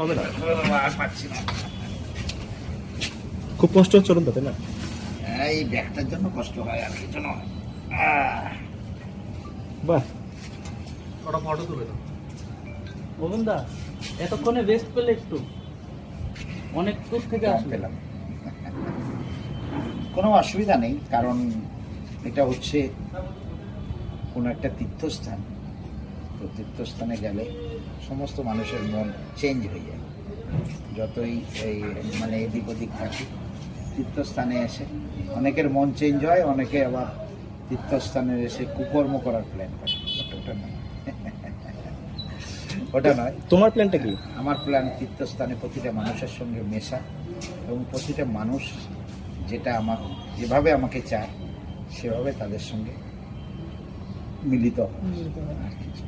হবে না, আর পাচ্ছি না। খুব কষ্ট হচ্ছে ওরকম তাতে না? এই ব্যাগটার জন্য কষ্ট হয়, আর কিছু নয়। বাহ, ওটা ফটো তুলে দাও। গোবিন্দা এতক্ষণে রেস্ট পেলে একটু, অনেক দূর থেকে কম আসলে। পেলাম। কোনো অসুবিধা নেই, কারণ এটা হচ্ছে কোনো একটা তীর্থস্থান। তো তীর্থস্থানে গেলে সমস্ত মানুষের মন চেঞ্জ হয়ে যায়। যতই এই মানে এদিক ওদিক থাকি, তীর্থস্থানে এসে অনেকের মন চেঞ্জ হয়, অনেকে আবার তীর্থস্থানে এসে কুকর্ম করার প্ল্যান করে। ওটা নয়, ওটা নয়। তোমার প্ল্যানটা কি? আমার প্ল্যান তীর্থস্থানে প্রতিটা মানুষের সঙ্গে মেশা, এবং প্রতিটা মানুষ যেভাবে আমাকে চায় সেভাবে তাদের সঙ্গে মিলিত হওয়া। আর কিছু